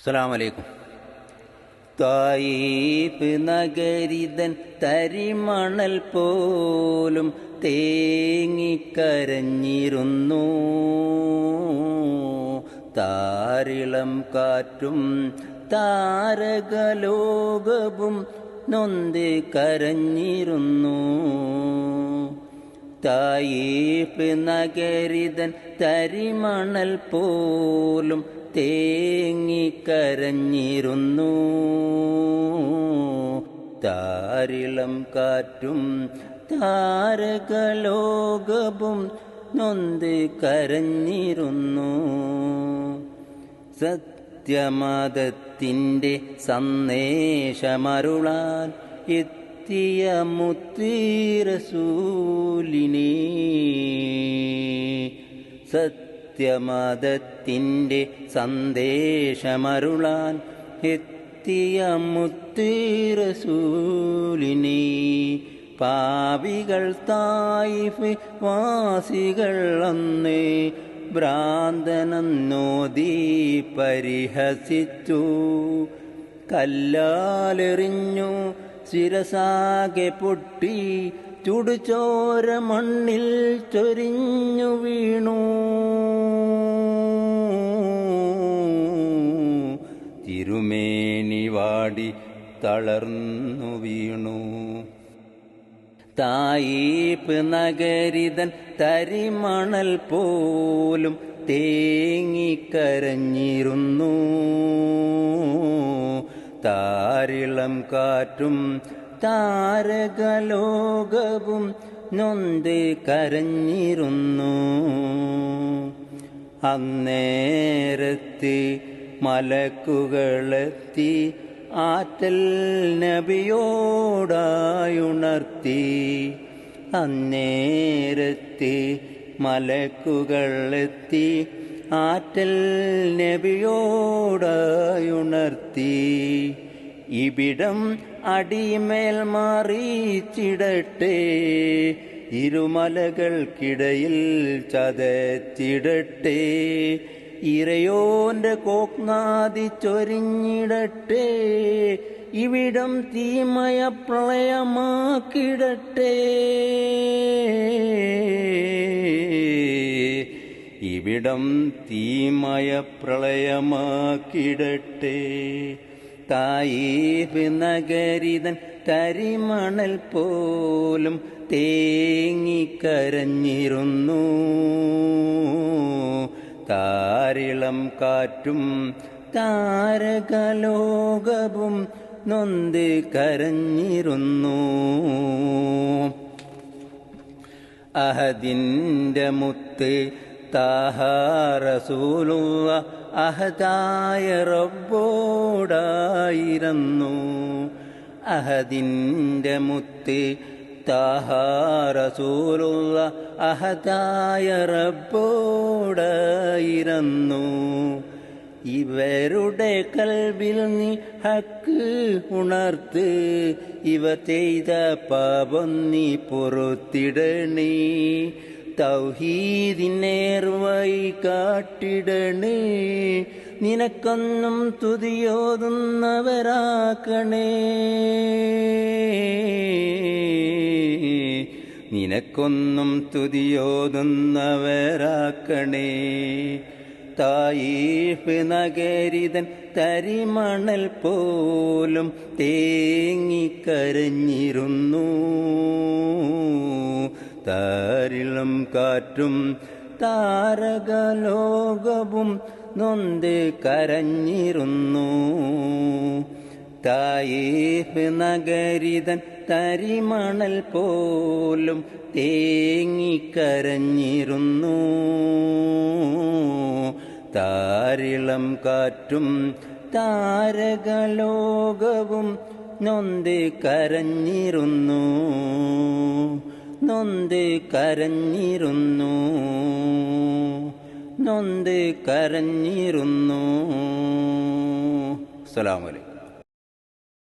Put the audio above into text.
അസ്സലാമു അലൈക്കും. തായിഫ് നഗരിതൻ തരിമണൽ പോലും തേങ്ങിക്കരഞ്ഞിരുന്നു. താരിളം കാറ്റും താരകലോകവും നൊന്ത് കരഞ്ഞിരുന്നു. തായിഫ് നഗരിതൻ തരിമണൽ പോലും തേങ്ങിക്കരഞ്ഞിരുന്നു. താരിളം കാറ്റും താരകലോകവും നൊന്ത് കരഞ്ഞിരുന്നു. സത്യമതത്തിൻ്റെ സന്ദേശമരുളാൻ എത്തിയ മുത്ത് റസൂലിനെ, സത്യമതത്തിൻ്റെ സന്ദേശമരുളാൻ എത്തിയ മുത്ത് റസൂലിനെ, പാപികൾ തായിഫ് വാസികൾ അന്ന് ഭ്രാന്തനെന്നോതി പരിഹസിച്ചു. കല്ലാലെറിഞ്ഞു ശിരസാകെ പൊട്ടി ചുടുചോര മണ്ണിൽ ചൊരിഞ്ഞു വീണു. തിരുമേനി വാടി തളർന്നു വീണു. തായിഫ് നഗരിതൻ തരിമണൽ പോലും തേങ്ങിക്കരഞ്ഞിരുന്നു. താരിളം കാറ്റും താരകലോകവും നൊന്ത് കരഞ്ഞിരുന്നു. അന്നേരത്ത് മലക്കുകളെത്തി ആറ്റൽ നബിയോടായുണർത്തി. അന്നേരത്ത് മലക്കുകളെത്തി ആറ്റൽ നബിയോടായുണർത്തി. ഇവിടം അടിമേൽ മാറിച്ചിടട്ടെ, ഇരുമലകൾക്കിടയിൽ ചതച്ചിടട്ടെ, ഇറയോന്റെ കോക്നാദി ചൊരിഞ്ഞിടട്ടെ, ഇവിടം തീമയ പ്രളയമാക്കിടട്ടെ, ഇവിടം തീമയ പ്രളയമാക്കിടട്ടെ. തായിഫ് നഗരിതൻ തരിമണൽ പോലും തേങ്ങിക്കരഞ്ഞിരുന്നു. താരിളം കാറ്റും താരകലോകവും നൊന്ത് കരഞ്ഞിരുന്നു. അഹദിന്റെ മുത്ത് താഹ റസൂലുള്ള അഹദായ റബ്ബോടായിരുന്നു. അഹദിന്റെ മുത്ത് താഹ റസൂലുള്ള അഹദായ റബ്ബോടായിരുന്നു. ഇവരുടെ കൽബിൽ നീ ഹക്ക് ഉണർത്ത്, ഇവ ചെയ്ത പാപം നീ പൊറുത്തിടണേ, തൗഹീദിനേർവഴി കാട്ടിടണേ, നിനക്കൊന്നും തുതിയോതുന്നവരാക്കണേ, നിനക്കൊന്നും തുതിയോതുന്നവരാക്കണേ. തായിഫ് നഗരിതൻ തരിമണൽ പോലും തേങ്ങിക്കരഞ്ഞിരുന്നു. താരിളം കാറ്റും താരകലോകവും നൊന്ത് കരഞ്ഞിരുന്നു. തായിഫ് നഗരിതൻ തരിമണൽ പോലും തേങ്ങിക്കരഞ്ഞിരുന്നു. താരിളം കാറ്റും താരകലോകവും നൊന്ത് കരഞ്ഞിരുന്നു. നൊന്ത് കരഞ്ഞിരുന്നു. നൊന്ത് കരഞ്ഞിരുന്നു. അസ്സലാമു അലൈക്കും.